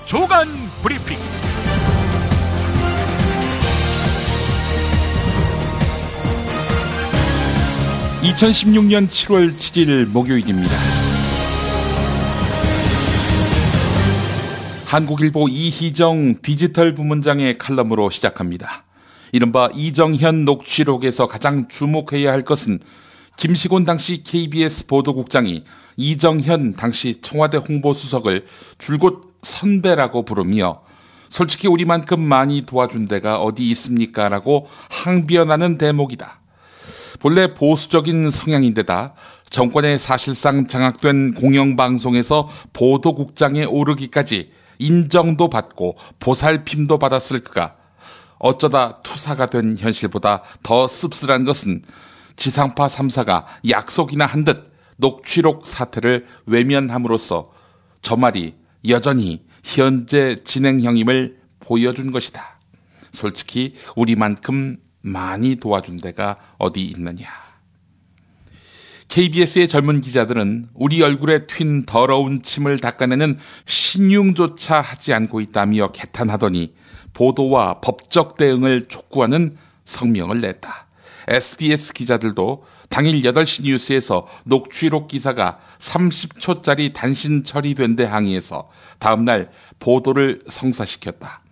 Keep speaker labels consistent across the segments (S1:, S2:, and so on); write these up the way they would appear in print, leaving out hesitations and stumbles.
S1: 주간 브리핑. (2016년 7월 7일) 목요일입니다. 한국일보 이희정 디지털 부문장의 칼럼으로 시작합니다. 이른바 이정현 녹취록에서 가장 주목해야 할 것은 김시곤 당시 KBS 보도국장이 이정현 당시 청와대 홍보수석을 줄곧 선배라고 부르며 솔직히 우리만큼 많이 도와준 데가 어디 있습니까? 라고 항변하는 대목이다. 본래 보수적인 성향인데다 정권의 사실상 장악된 공영방송에서 보도국장에 오르기까지 인정도 받고 보살핌도 받았을 그가 어쩌다 투사가 된 현실보다 더 씁쓸한 것은 지상파 3사가 약속이나 한 듯 녹취록 사태를 외면함으로써 저 말이 여전히 현재 진행형임을 보여준 것이다. 솔직히 우리만큼 많이 도와준 데가 어디 있느냐. KBS의 젊은 기자들은 우리 얼굴에 튄 더러운 침을 닦아내는 신용조차 하지 않고 있다며 개탄하더니 보도와 법적 대응을 촉구하는 성명을 냈다. SBS 기자들도 당일 8시 뉴스에서 녹취록 기사가 30초짜리 단신 처리된 데 항의해서 다음날 보도를 성사시켰다.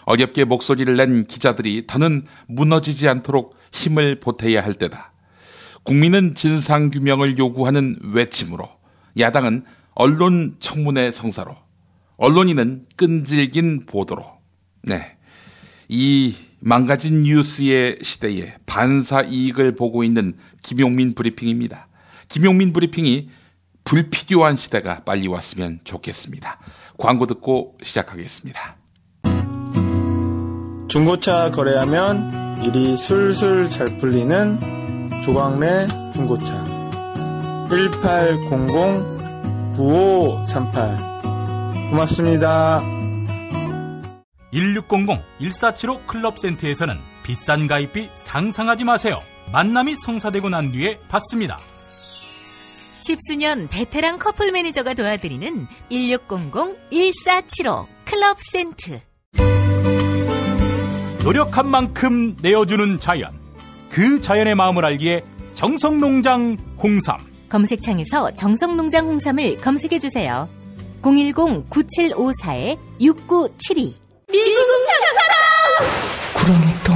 S1: 어렵게 목소리를 낸 기자들이 더는 무너지지 않도록 힘을 보태야 할 때다. 국민은 진상규명을 요구하는 외침으로, 야당은 언론 청문회 성사로, 언론인은 끈질긴 보도로. 네, 이 망가진 뉴스의 시대에 반사 이익을 보고 있는 김용민 브리핑입니다. 김용민 브리핑이 불필요한 시대가 빨리 왔으면 좋겠습니다. 광고 듣고 시작하겠습니다.
S2: 중고차 거래하면 일이 술술 잘 풀리는 조광래 중고차. 1800-9538 고맙습니다.
S1: 1600-1475 클럽센터에서는 비싼 가입비 상상하지 마세요. 만남이 성사되고 난 뒤에 받습니다.
S3: 10수년 베테랑 커플 매니저가 도와드리는 1600-1475 클럽센터.
S1: 노력한 만큼 내어주는 자연, 그 자연의 마음을 알기에 정성농장 홍삼.
S3: 검색창에서 정성농장 홍삼을 검색해주세요. 010-9754-6972.
S4: 미궁 장사랑!
S5: 구렁이똥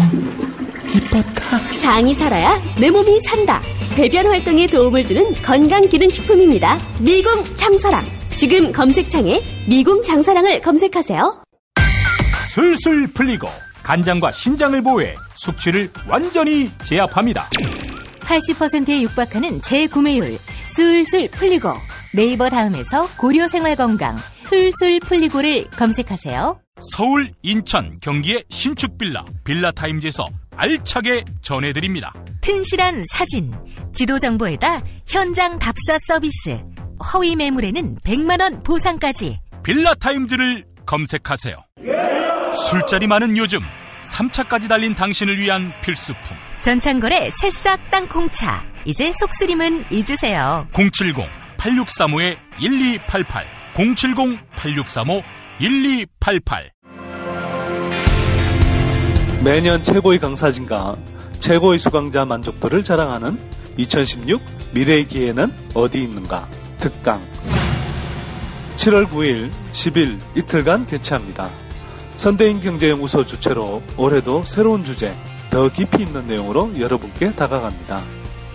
S5: 이뻤다.
S4: 장이 살아야 내 몸이 산다. 배변 활동에 도움을 주는 건강기능식품입니다. 미궁 장사랑. 지금 검색창에 미궁 장사랑을 검색하세요.
S1: 술술 풀리고 간장과 신장을 보호해 숙취를 완전히 제압합니다.
S3: 80%에 육박하는 재구매율 술술 풀리고. 네이버 다음에서 고려생활건강 술술 풀리고를 검색하세요.
S1: 서울, 인천, 경기의 신축 빌라타임즈에서 알차게 전해드립니다.
S3: 튼실한 사진, 지도 정보에다 현장 답사 서비스, 허위 매물에는 100만원 보상까지.
S1: 빌라타임즈를 검색하세요. 술자리 많은 요즘 3차까지 달린 당신을 위한 필수품.
S3: 전창걸의 새싹 땅콩차. 이제 속쓰림은 잊으세요.
S1: 070-8635-1288 070-8635-1288.
S5: 매년 최고의 강사진과 최고의 수강자 만족도를 자랑하는 2016 미래의 기회는 어디 있는가 특강. 7월 9일, 10일 이틀간 개최합니다. 선대인 경제연구소 주최로 올해도 새로운 주제, 더 깊이 있는 내용으로 여러분께 다가갑니다.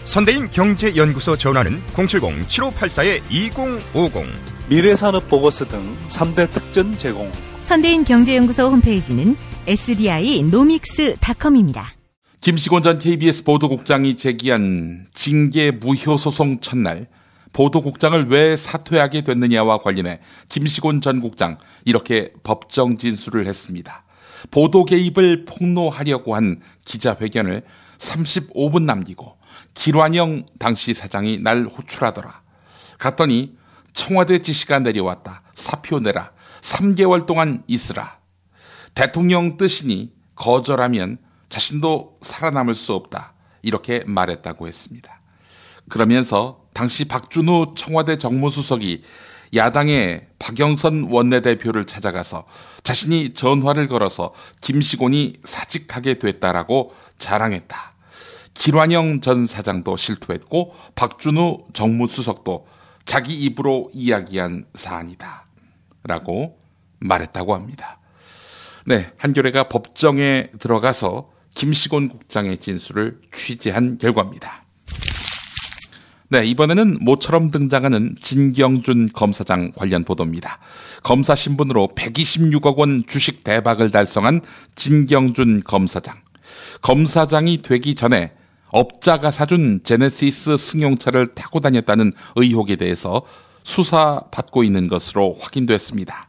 S6: 선대인 경제연구소 전화는 070-7584-2050.
S5: 미래산업보고서 등 3대 특전 제공.
S3: 선대인 경제연구소 홈페이지는 sdinomics.com입니다.
S7: 김시곤 전 KBS 보도국장이 제기한 징계 무효 소송 첫날, 보도국장을 왜 사퇴하게 됐느냐와 관련해 김시곤 전 국장 이렇게 법정 진술을 했습니다. 보도 개입을 폭로하려고 한 기자회견을 35분 남기고 길환영 당시 사장이 날 호출하더라. 갔더니 청와대 지시가 내려왔다. 사표 내라. 3개월 동안 있으라. 대통령 뜻이니 거절하면 자신도 살아남을 수 없다. 이렇게 말했다고 했습니다. 그러면서 당시 박준우 청와대 정무수석이
S1: 야당의 박영선 원내대표를 찾아가서 자신이 전화를 걸어서 김시곤이 사직하게 됐다라고 자랑했다. 길환영 전 사장도 실토했고 박준우 정무수석도 자기 입으로 이야기한 사안이다 라고 말했다고 합니다. 네, 한겨레가 법정에 들어가서 김시곤 국장의 진술을 취재한 결과입니다. 네, 이번에는 모처럼 등장하는 진경준 검사장 관련 보도입니다. 검사 신분으로 126억 원 주식 대박을 달성한 진경준 검사장. 검사장이 되기 전에 업자가 사준 제네시스 승용차를 타고 다녔다는 의혹에 대해서 수사받고 있는 것으로 확인됐습니다.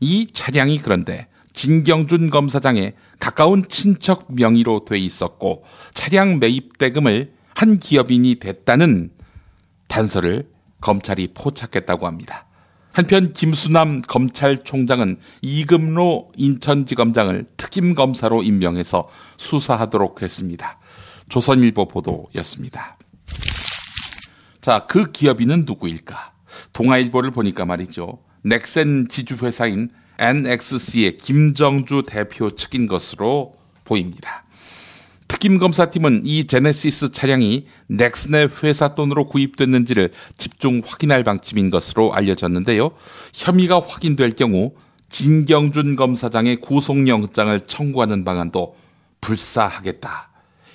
S1: 이 차량이 그런데 진경준 검사장의 가까운 친척 명의로 돼 있었고 차량 매입 대금을 한 기업인이 됐다는 단서를 검찰이 포착했다고 합니다. 한편 김수남 검찰총장은 이금로 인천지검장을 특임검사로 임명해서 수사하도록 했습니다. 조선일보 보도였습니다. 자, 그 기업인은 누구일까? 동아일보를 보니까 말이죠. 넥센 지주회사인 NXC의 김정주 대표 측인 것으로 보입니다. 특임검사팀은 이 제네시스 차량이 넥슨의 회사 돈으로 구입됐는지를 집중 확인할 방침인 것으로 알려졌는데요. 혐의가 확인될 경우 진경준 검사장의 구속영장을 청구하는 방안도 불사하겠다.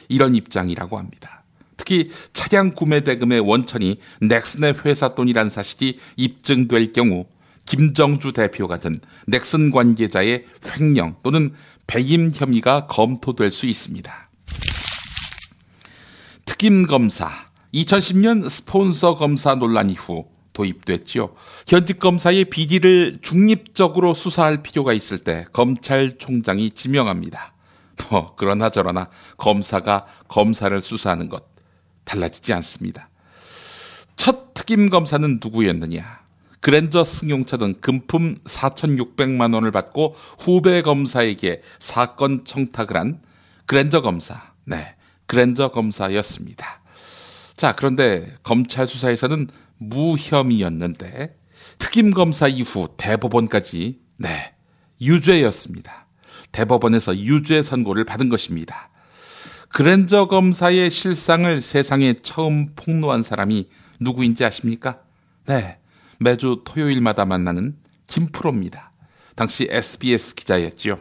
S1: 이런 입장이라고 합니다. 특히 차량 구매 대금의 원천이 넥슨의 회사 돈이란 사실이 입증될 경우 김정주 대표 같은 넥슨 관계자의 횡령 또는 배임 혐의가 검토될 수 있습니다. 특임검사, 2010년 스폰서 검사 논란 이후 도입됐지요. 현직 검사의 비리를 중립적으로 수사할 필요가 있을 때 검찰총장이 지명합니다. 그러나 저러나 검사가 검사를 수사하는 것 달라지지 않습니다. 첫 특임검사는 누구였느냐? 그랜저 승용차 등 금품 4,600만 원을 받고 후배 검사에게 사건 청탁을 한 그랜저 검사. 네, 그랜저 검사였습니다. 자, 그런데 검찰 수사에서는 무혐의였는데 특임검사 이후 대법원까지 유죄였습니다. 대법원에서 유죄 선고를 받은 것입니다. 그랜저 검사의 실상을 세상에 처음 폭로한 사람이 누구인지 아십니까? 네, 매주 토요일마다 만나는 김프로입니다. 당시 SBS 기자였지요.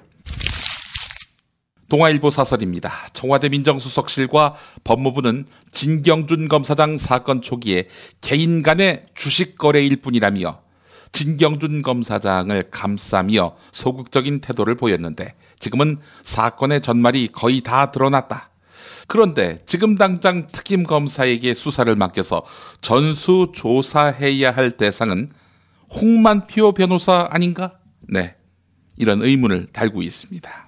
S1: 동아일보 사설입니다. 청와대 민정수석실과 법무부는 진경준 검사장 사건 초기에 개인 간의 주식 거래일 뿐이라며 진경준 검사장을 감싸며 소극적인 태도를 보였는데 지금은 사건의 전말이 거의 다 드러났다. 그런데 지금 당장 특임검사에게 수사를 맡겨서 전수조사해야 할 대상은 홍만표 변호사 아닌가? 네, 이런 의문을 달고 있습니다.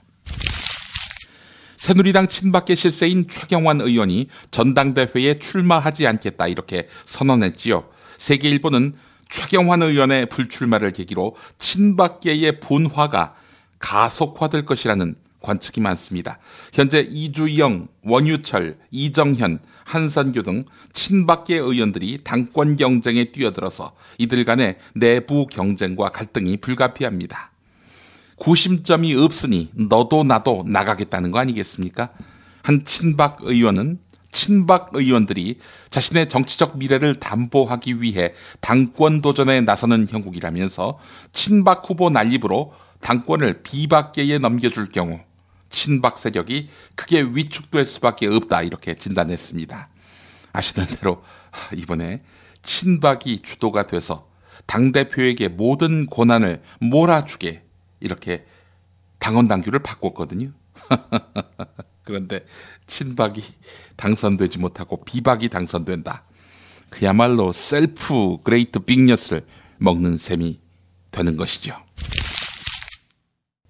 S1: 새누리당 친박계 실세인 최경환 의원이 전당대회에 출마하지 않겠다 이렇게 선언했지요. 세계일보는 최경환 의원의 불출마를 계기로 친박계의 분화가 가속화될 것이라는 관측이 많습니다. 현재 이주영, 원유철, 이정현, 한선교 등 친박계 의원들이 당권 경쟁에 뛰어들어서 이들 간의 내부 경쟁과 갈등이 불가피합니다. 구심점이 없으니 너도 나도 나가겠다는 거 아니겠습니까? 한 친박 의원은 친박 의원들이 자신의 정치적 미래를 담보하기 위해 당권 도전에 나서는 형국이라면서 친박 후보 난입으로 당권을 비박계에 넘겨줄 경우 친박 세력이 크게 위축될 수밖에 없다 이렇게 진단했습니다. 아시는 대로 이번에 친박이 주도가 돼서 당대표에게 모든 권한을 몰아주게 이렇게 당원 당규를 바꿨거든요. 그런데 친박이 당선되지 못하고 비박이 당선된다. 그야말로 셀프 그레이트 빅뉴스를 먹는 셈이 되는 것이죠.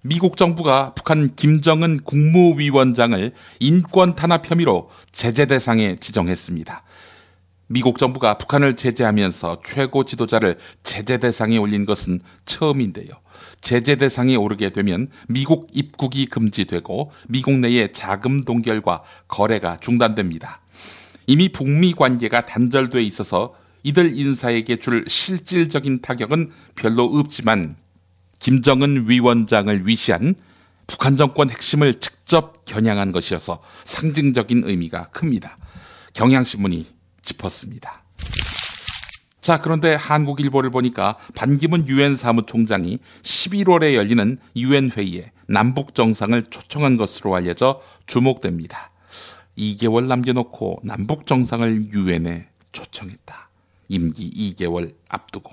S1: 미국 정부가 북한 김정은 국무위원장을 인권 탄압 혐의로 제재 대상에 지정했습니다. 미국 정부가 북한을 제재하면서 최고 지도자를 제재 대상에 올린 것은 처음인데요. 제재 대상에 오르게 되면 미국 입국이 금지되고 미국 내의 자금 동결과 거래가 중단됩니다. 이미 북미 관계가 단절돼 있어서 이들 인사에게 줄 실질적인 타격은 별로 없지만 김정은 위원장을 위시한 북한 정권 핵심을 직접 겨냥한 것이어서 상징적인 의미가 큽니다. 경향신문이 짚었습니다. 자, 그런데 한국일보를 보니까 반기문 유엔 사무총장이 11월에 열리는 유엔 회의에 남북 정상을 초청한 것으로 알려져 주목됩니다. 2개월 남겨놓고 남북 정상을 유엔에 초청했다. 임기 2개월 앞두고.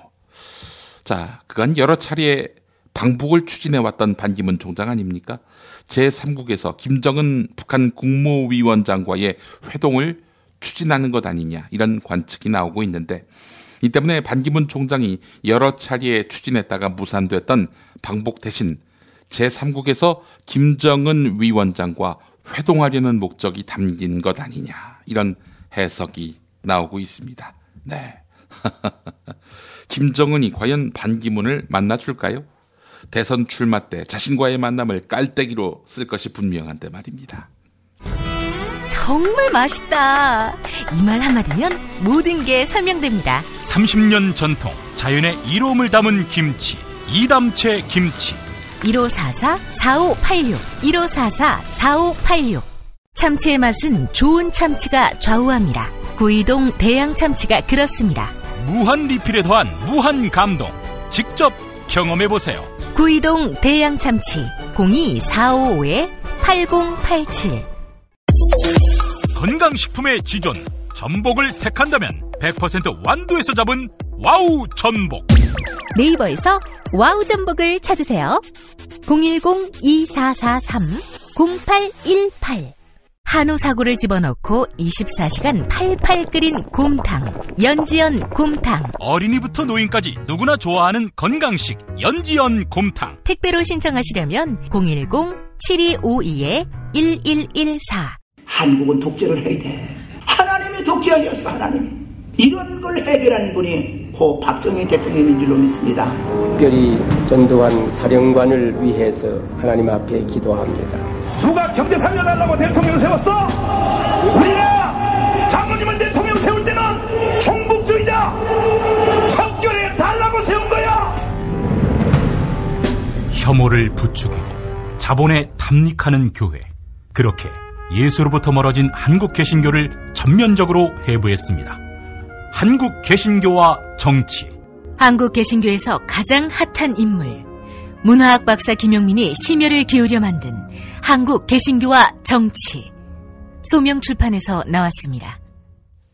S1: 자, 그간 여러 차례 방북을 추진해왔던 반기문 총장 아닙니까? 제3국에서 김정은 북한 국무위원장과의 회동을 추진하는 것 아니냐, 이런 관측이 나오고 있는데, 이 때문에 반기문 총장이 여러 차례 추진했다가 무산됐던 방북 대신 제3국에서 김정은 위원장과 회동하려는 목적이 담긴 것 아니냐, 이런 해석이 나오고 있습니다. 네. 김정은이 과연 반기문을 만나줄까요? 대선 출마 때 자신과의 만남을 깔때기로 쓸 것이 분명한데 말입니다.
S3: 정말 맛있다. 이 말 한마디면 모든 게 설명됩니다.
S6: 30년 전통 자연의 이로움을 담은 김치, 이담채 김치.
S3: 1544-4586 1544-4586. 참치의 맛은 좋은 참치가 좌우합니다. 구이동 대양 참치가 그렇습니다.
S6: 무한 리필에 더한 무한 감동. 직접 경험해보세요.
S3: 구이동 대양 참치 02-455-8087.
S6: 건강식품의 지존 전복을 택한다면 100% 완도에서 잡은 와우 전복.
S3: 네이버에서 와우 전복을 찾으세요. 010-2443-0818. 한우 사고를 집어넣고 24시간 팔팔 끓인 곰탕, 연지연 곰탕.
S6: 어린이부터 노인까지 누구나 좋아하는 건강식 연지연 곰탕.
S3: 택배로 신청하시려면 010-7252-1114.
S8: 한국은 독재를 해야 돼. 하나님이 독재하셨어. 하나님. 이런 걸 해결한 분이 고 박정희 대통령인 줄로 믿습니다.
S9: 특별히 전두환 사령관을 위해서 하나님 앞에 기도합니다.
S10: 누가 경제 살려달라고 대통령 세웠어? 우리가 장모님을 대통령 세울 때는 종북주의자 척결해 달라고 세운 거야.
S6: 혐오를 부추기고 자본에 탐닉하는 교회. 그렇게 예수로부터 멀어진 한국 개신교를 전면적으로 해부했습니다. 한국 개신교와 정치.
S3: 한국 개신교에서 가장 핫한 인물, 문화학 박사 김용민이 심혈을 기울여 만든 한국 개신교와 정치. 소명출판에서 나왔습니다.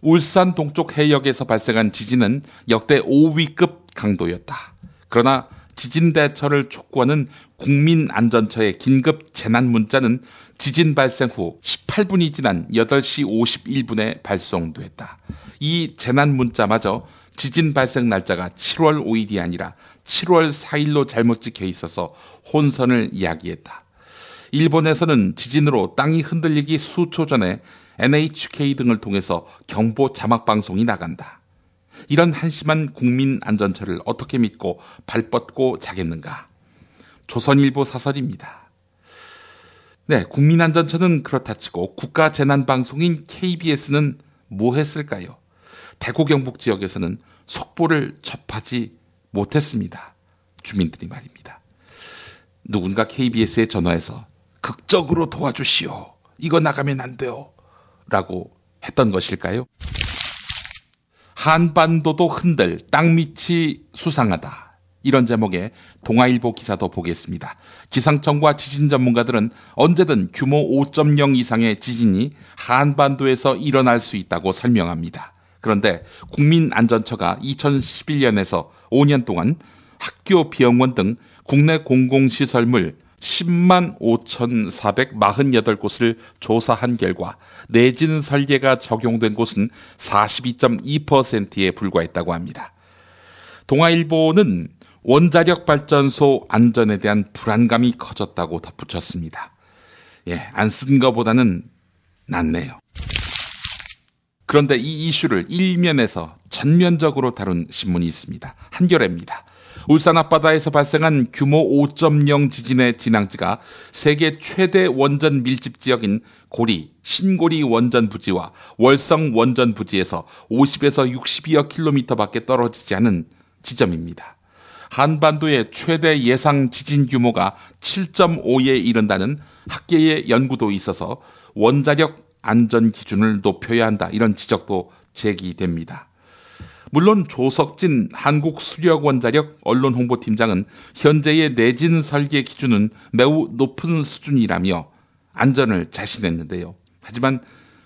S1: 울산 동쪽 해역에서 발생한 지진은 역대 5위급 강도였다. 그러나 지진 대처를 촉구하는 국민안전처의 긴급 재난 문자는 지진 발생 후 18분이 지난 8시 51분에 발송됐다. 이 재난 문자마저 지진 발생 날짜가 7월 5일이 아니라 7월 4일로 잘못 찍혀 있어서 혼선을 이야기했다. 일본에서는 지진으로 땅이 흔들리기 수초 전에 NHK 등을 통해서 경보 자막 방송이 나간다. 이런 한심한 국민안전처를 어떻게 믿고 발뻗고 자겠는가? 조선일보 사설입니다. 네, 국민안전처는 그렇다 치고 국가재난방송인 KBS는 뭐 했을까요? 대구 경북 지역에서는 속보를 접하지 못했습니다. 주민들이 말입니다. 누군가 KBS에 전화해서 극적으로 도와주시오. 이거 나가면 안 돼요. 라고 했던 것일까요? 한반도도 흔들 땅밑이 수상하다. 이런 제목의 동아일보 기사도 보겠습니다. 기상청과 지진 전문가들은 언제든 규모 5.0 이상의 지진이 한반도에서 일어날 수 있다고 설명합니다. 그런데 국민안전처가 2011년에서 5년 동안 학교, 병원 등 국내 공공시설물 10만 5,448곳을 조사한 결과 내진 설계가 적용된 곳은 42.2%에 불과했다고 합니다. 동아일보는 원자력 발전소 안전에 대한 불안감이 커졌다고 덧붙였습니다. 안 쓴 것보다는 낫네요. 그런데 이 이슈를 일면에서 전면적으로 다룬 신문이 있습니다. 한겨레입니다. 울산 앞바다에서 발생한 규모 5.0 지진의 진앙지가 세계 최대 원전 밀집 지역인 고리, 신고리 원전 부지와 월성 원전 부지에서 50에서 60여 킬로미터 밖에 떨어지지 않은 지점입니다. 한반도의 최대 예상 지진 규모가 7.5에 이른다는 학계의 연구도 있어서 원자력 안전 기준을 높여야 한다, 이런 지적도 제기됩니다. 물론 조석진 한국수력원자력 언론홍보팀장은 현재의 내진 설계 기준은 매우 높은 수준이라며 안전을 자신했는데요. 하지만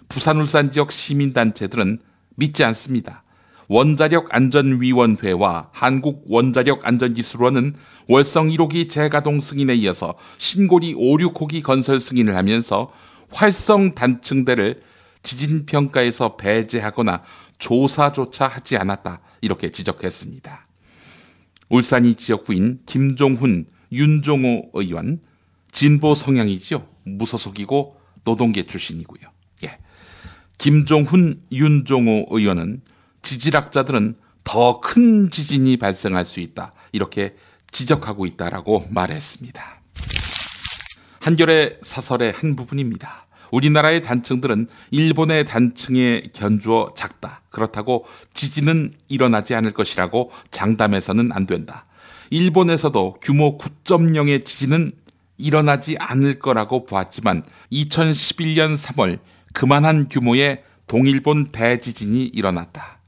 S1: 부산 울산 지역 시민단체들은 믿지 않습니다. 원자력안전위원회와 한국원자력안전기술원은 월성 1호기 재가동 승인에 이어서 신고리 5, 6호기 건설 승인을 하면서 활성 단층대를 지진평가에서 배제하거나 조사조차 하지 않았다, 이렇게 지적했습니다. 울산이 지역구인 김종훈, 윤종호 의원, 진보 성향이지요. 무소속이고 노동계 출신이고요. 김종훈, 윤종호 의원은 지질학자들은 더 큰 지진이 발생할 수 있다, 이렇게 지적하고 있다라고 말했습니다. 한겨레 사설의 한 부분입니다. 우리나라의 단층들은 일본의 단층에 견주어 작다. 그렇다고 지진은 일어나지 않을 것이라고 장담해서는 안 된다. 일본에서도 규모 9.0의 지진은 일어나지 않을 거라고 보았지만 2011년 3월 그만한 규모의 동일본 대지진이 일어났다.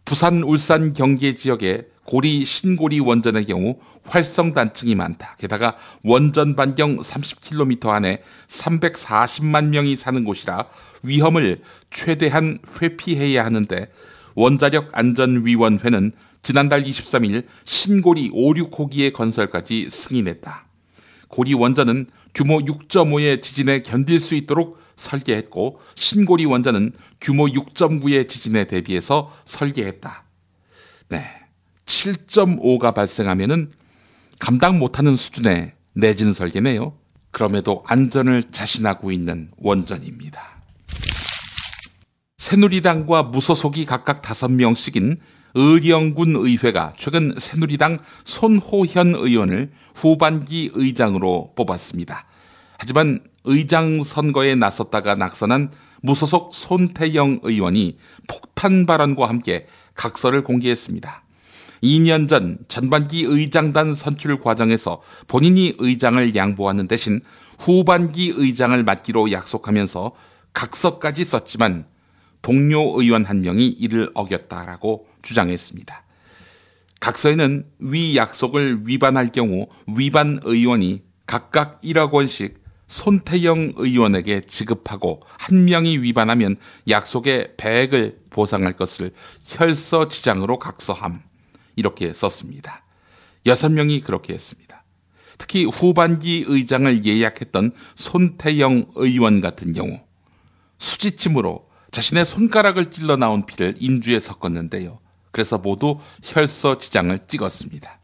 S1: 부산, 울산, 경계 지역에 고리, 신고리 원전의 경우 활성 단층이 많다. 게다가 원전 반경 30km 안에 340만 명이 사는 곳이라 위험을 최대한 회피해야 하는데 원자력안전위원회는 지난달 23일 신고리 5, 6호기의 건설까지 승인했다. 고리 원전은 규모 6.5의 지진에 견딜 수 있도록 설계했고 신고리 원전은 규모 6.9의 지진에 대비해서 설계했다. 7.5가 발생하면은 감당 못하는 수준의 내진 설계네요. 그럼에도 안전을 자신하고 있는 원전입니다. 새누리당과 무소속이 각각 5명씩인 의령군 의회가 최근 새누리당 손호현 의원을 후반기 의장으로 뽑았습니다. 하지만 의장 선거에 나섰다가 낙선한 무소속 손태영 의원이 폭탄 발언과 함께 각서를 공개했습니다. 2년 전 전반기 의장단 선출 과정에서 본인이 의장을 양보하는 대신 후반기 의장을 맡기로 약속하면서 각서까지 썼지만 동료 의원 한 명이 이를 어겼다라고 주장했습니다. 각서에는 위 약속을 위반할 경우 위반 의원이 각각 1억 원씩 손태영 의원에게 지급하고 한 명이 위반하면 약속의 100을 보상할 것을 혈서지장으로 각서함, 이렇게 썼습니다. 6명이 그렇게 했습니다. 특히 후반기 의장을 예약했던 손태영 의원 같은 경우 수지침으로 자신의 손가락을 찔러 나온 피를 인주에 섞었는데요. 그래서 모두 혈서지장을 찍었습니다.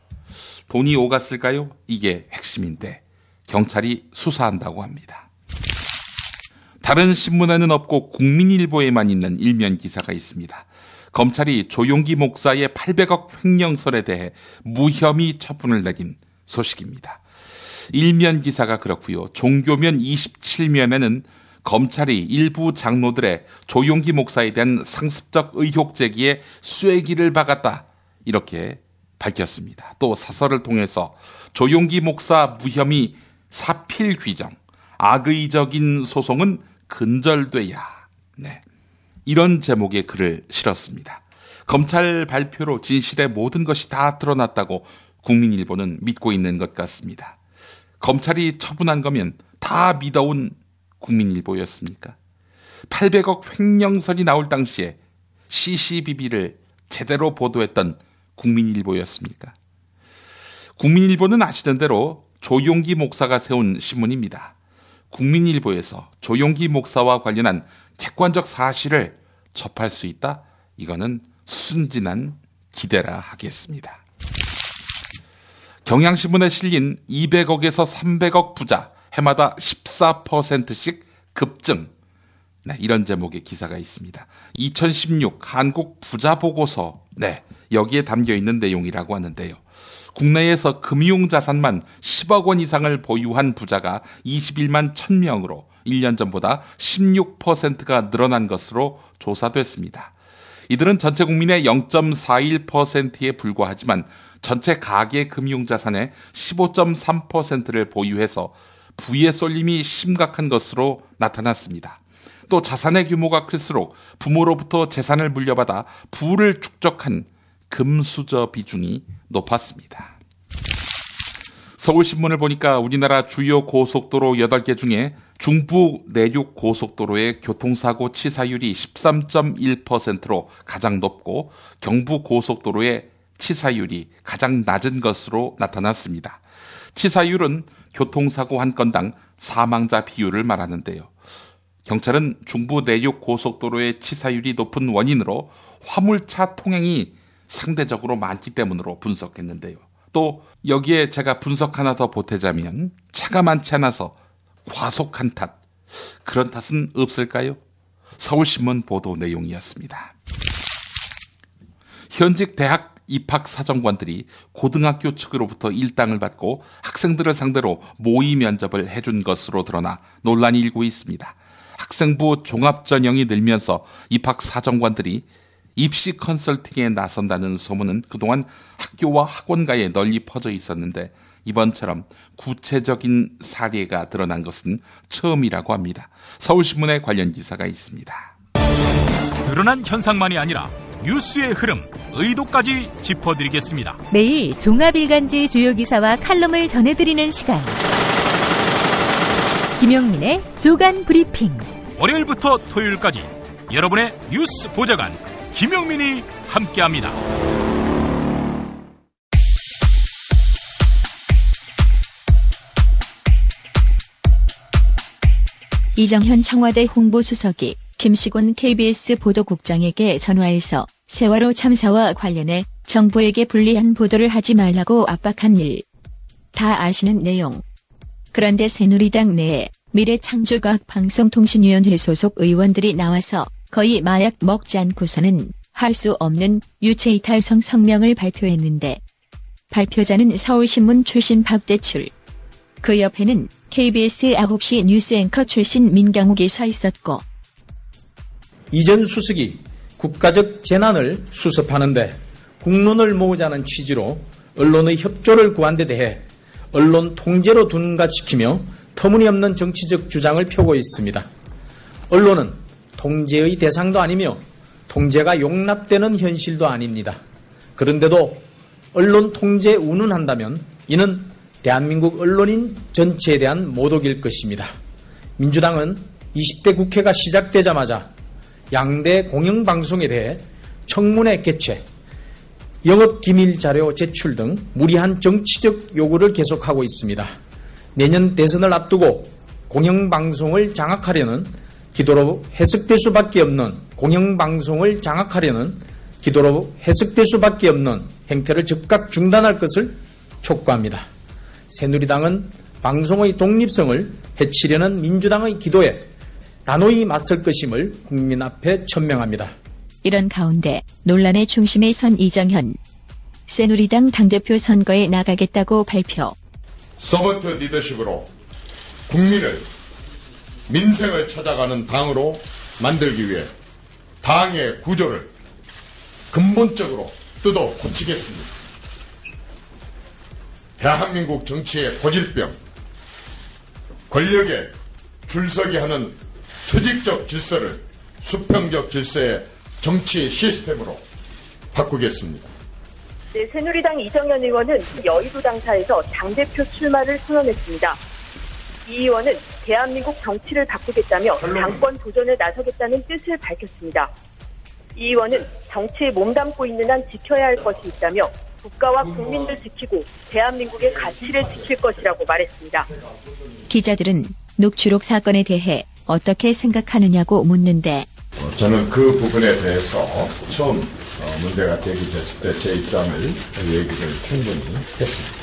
S1: 돈이 오갔을까요? 이게 핵심인데 경찰이 수사한다고 합니다. 다른 신문에는 없고 국민일보에만 있는 일면 기사가 있습니다. 검찰이 조용기 목사의 800억 횡령설에 대해 무혐의 처분을 내린 소식입니다. 일면 기사가 그렇고요. 종교면 27면에는 검찰이 일부 장로들의 조용기 목사에 대한 상습적 의혹 제기에 쐐기를 박았다, 이렇게 밝혔습니다. 또 사설을 통해서 조용기 목사 무혐의 사필 규정, 악의적인 소송은 근절돼야, 이런 제목의 글을 실었습니다. 검찰 발표로 진실의 모든 것이 다 드러났다고 국민일보는 믿고 있는 것 같습니다. 검찰이 처분한 거면 다 믿어온 국민일보였습니까? 800억 횡령설이 나올 당시에 CCBB를 제대로 보도했던 국민일보였습니까? 국민일보는 아시던 대로 조용기 목사가 세운 신문입니다. 국민일보에서 조용기 목사와 관련한 객관적 사실을 접할 수 있다? 이거는 순진한 기대라 하겠습니다. 경향신문에 실린 200억에서 300억 부자, 해마다 14%씩 급증. 이런 제목의 기사가 있습니다. 2016 한국 부자 보고서, 여기에 담겨 있는 내용이라고 하는데요. 국내에서 금융자산만 10억 원 이상을 보유한 부자가 21만 1000명으로 1년 전보다 16%가 늘어난 것으로 조사됐습니다. 이들은 전체 국민의 0.41%에 불과하지만 전체 가계 금융자산의 15.3%를 보유해서 부의 쏠림이 심각한 것으로 나타났습니다. 또 자산의 규모가 클수록 부모로부터 재산을 물려받아 부를 축적한 금수저 비중이 높았습니다. 서울신문을 보니까 우리나라 주요 고속도로 8개 중에 중부 내륙 고속도로의 교통사고 치사율이 13.1%로 가장 높고 경부 고속도로의 치사율이 가장 낮은 것으로 나타났습니다. 치사율은 교통사고 한 건당 사망자 비율을 말하는데요. 경찰은 중부 내륙 고속도로의 치사율이 높은 원인으로 화물차 통행이 상대적으로 많기 때문으로 분석했는데요. 또 여기에 제가 분석 하나 더 보태자면 차가 많지 않아서 과속한 탓, 그런 탓은 없을까요? 서울신문 보도 내용이었습니다. 현직 대학 입학사정관들이 고등학교 측으로부터 일당을 받고 학생들을 상대로 모의 면접을 해준 것으로 드러나 논란이 일고 있습니다. 학생부 종합전형이 늘면서 입학사정관들이 입시 컨설팅에 나선다는 소문은 그동안 학교와 학원가에 널리 퍼져 있었는데 이번처럼 구체적인 사례가 드러난 것은 처음이라고 합니다. 서울신문에 관련 기사가 있습니다.
S6: 드러난 현상만이 아니라 뉴스의 흐름, 의도까지 짚어드리겠습니다.
S3: 매일 종합일간지 주요 기사와 칼럼을 전해드리는 시간. 김용민의 조간 브리핑.
S6: 월요일부터 토요일까지 여러분의 뉴스 보좌관 김용민이 함께합니다.
S11: 이정현 청와대 홍보수석이 김시곤 KBS 보도국장에게 전화해서 세월호 참사와 관련해 정부에게 불리한 보도를 하지 말라고 압박한 일. 다 아시는 내용. 그런데 새누리당 내에 미래창조과학방송통신위원회 소속 의원들이 나와서 거의 마약 먹지 않고서는 할 수 없는 유체이탈성 성명을 발표했는데 발표자는 서울신문 출신 박대출. 그 옆에는 KBS 9시 뉴스 앵커 출신 민경욱이 서 있었고
S12: 이전 수석이 국가적 재난을 수습하는데 국론을 모으자는 취지로 언론의 협조를 구한 데 대해 언론 통제로 둔갑시키며 터무니없는 정치적 주장을 펴고 있습니다. 언론은 통제의 대상도 아니며 통제가 용납되는 현실도 아닙니다. 그런데도 언론 통제 운운한다면 이는 대한민국 언론인 전체에 대한 모독일 것입니다. 민주당은 20대 국회가 시작되자마자 양대 공영방송에 대해 청문회 개최, 영업기밀 자료 제출 등 무리한 정치적 요구를 계속하고 있습니다. 내년 대선을 앞두고 공영방송을 장악하려는 기도로 해석될 수밖에 없는 행태를 즉각 중단할 것을 촉구합니다. 새누리당은 방송의 독립성을 해치려는 민주당의 기도에 단호히 맞설 것임을 국민 앞에 천명합니다.
S11: 이런 가운데 논란의 중심에 선 이정현. 새누리당 당대표 선거에 나가겠다고 발표.
S13: 서번트 리더십으로 국민을, 민생을 찾아가는 당으로 만들기 위해 당의 구조를 근본적으로 뜯어 고치겠습니다. 대한민국 정치의 고질병, 권력에 줄서기 하는 수직적 질서를 수평적 질서의 정치 시스템으로 바꾸겠습니다.
S14: 네, 새누리당 이정현 의원은 여의도 당사에서 당대표 출마를 선언했습니다. 이 의원은 대한민국 정치를 바꾸겠다며 당권 도전에 나서겠다는 뜻을 밝혔습니다. 이 의원은 정치에 몸담고 있는 한 지켜야 할 것이 있다며 국가와 국민을 지키고 대한민국의 가치를 지킬 것이라고 말했습니다.
S11: 기자들은 녹취록 사건에 대해 어떻게 생각하느냐고 묻는데
S13: 저는 그 부분에 대해서 처음 문제가 제기됐을 때 제 입장을 얘기를 충분히 했습니다.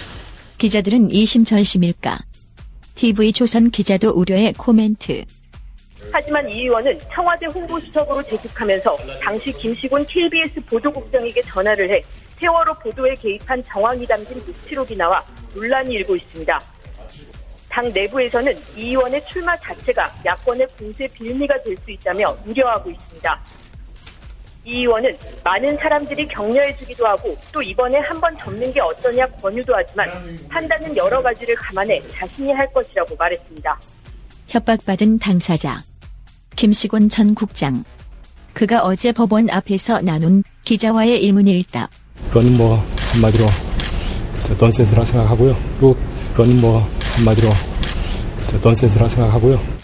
S11: 기자들은 이심전심일까? TV조선 기자도 우려의 코멘트.
S14: 하지만 이 의원은 청와대 홍보수석으로 재직하면서 당시 김시곤 KBS 보도국장에게 전화를 해 세월호 보도에 개입한 정황이 담긴 녹취록이 나와 논란이 일고 있습니다. 당 내부에서는 이 의원의 출마 자체가 야권의 공세 빌미가 될 수 있다며 우려하고 있습니다. 이 의원은 많은 사람들이 격려해주기도 하고 또 이번에 한번 접는 게 어떠냐 권유도 하지만 판단은 여러 가지를 감안해 자신이 할 것이라고 말했습니다.
S11: 협박받은 당사자 김시곤 전 국장. 그가 어제 법원 앞에서 나눈 기자와의 일문일답.
S15: 그건 뭐 한마디로 넌센스라 생각하고요. 또 그건 뭐 한마디로 넌센스라 생각하고요.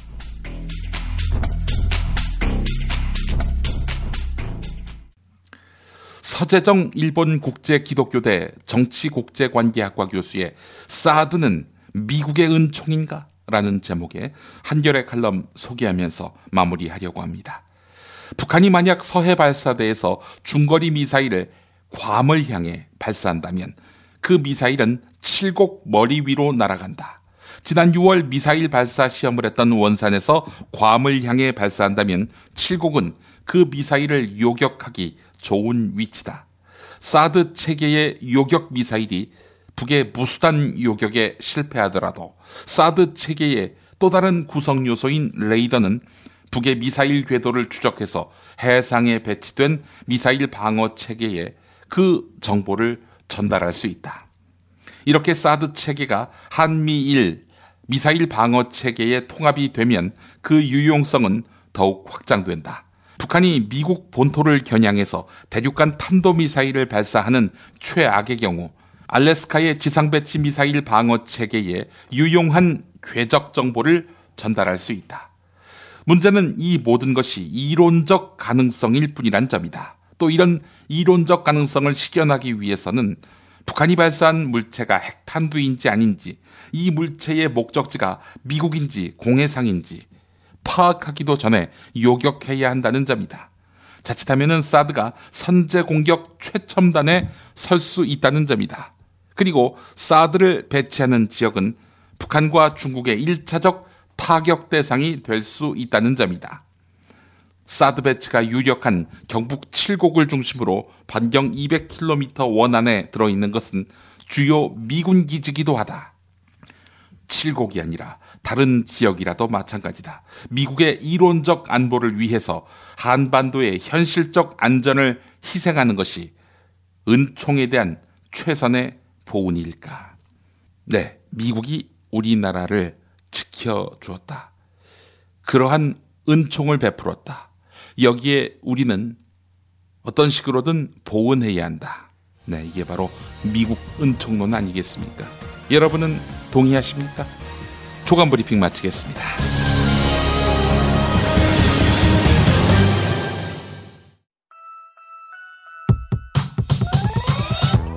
S1: 서재정 일본 국제기독교대 정치국제관계학과 교수의 사드는 미국의 은총인가? 라는 제목의 한겨레 칼럼 소개하면서 마무리하려고 합니다. 북한이 만약 서해 발사대에서 중거리 미사일을 괌을 향해 발사한다면 그 미사일은 칠곡 머리 위로 날아간다. 지난 6월 미사일 발사 시험을 했던 원산에서 괌을 향해 발사한다면 칠곡은 그 미사일을 요격하기 좋은 위치다. 사드 체계의 요격 미사일이 북의 무수단 요격에 실패하더라도 사드 체계의 또 다른 구성 요소인 레이더는 북의 미사일 궤도를 추적해서 해상에 배치된 미사일 방어 체계에 그 정보를 전달할 수 있다. 이렇게 사드 체계가 한미일 미사일 방어 체계에 통합이 되면 그 유용성은 더욱 확장된다. 북한이 미국 본토를 겨냥해서 대륙간 탄도미사일을 발사하는 최악의 경우 알래스카의 지상배치 미사일 방어 체계에 유용한 궤적 정보를 전달할 수 있다. 문제는 이 모든 것이 이론적 가능성일 뿐이란 점이다. 또 이런 이론적 가능성을 실현하기 위해서는 북한이 발사한 물체가 핵탄두인지 아닌지, 이 물체의 목적지가 미국인지 공해상인지 파악하기도 전에 요격해야 한다는 점이다. 자칫하면 사드가 선제 공격 최첨단에 설 수 있다는 점이다. 그리고 사드를 배치하는 지역은 북한과 중국의 1차적 타격 대상이 될 수 있다는 점이다. 사드 배치가 유력한 경북 칠곡을 중심으로 반경 200km 원안에 들어있는 것은 주요 미군 기지기도 하다. 칠곡이 아니라 다른 지역이라도 마찬가지다. 미국의 이론적 안보를 위해서 한반도의 현실적 안전을 희생하는 것이 은총에 대한 최선의 보은일까? 네, 미국이 우리나라를 지켜주었다. 그러한 은총을 베풀었다. 여기에 우리는 어떤 식으로든 보은해야 한다. 네, 이게 바로 미국 은총론 아니겠습니까? 여러분은 동의하십니까? 조간 브리핑 마치겠습니다.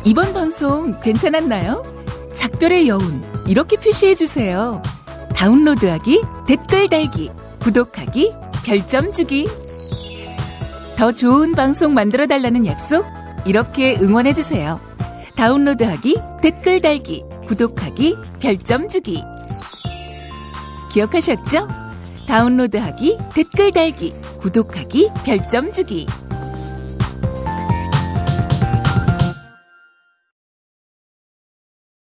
S16: 이번 방송 괜찮았나요? 작별의 여운 이렇게 표시해주세요. 다운로드하기, 댓글 달기, 구독하기, 별점 주기. 더 좋은 방송 만들어달라는 약속 이렇게 응원해주세요. 다운로드하기, 댓글 달기, 구독하기, 별점 주기. 기억하셨죠? 다운로드하기, 댓글 달기, 구독하기, 별점 주기.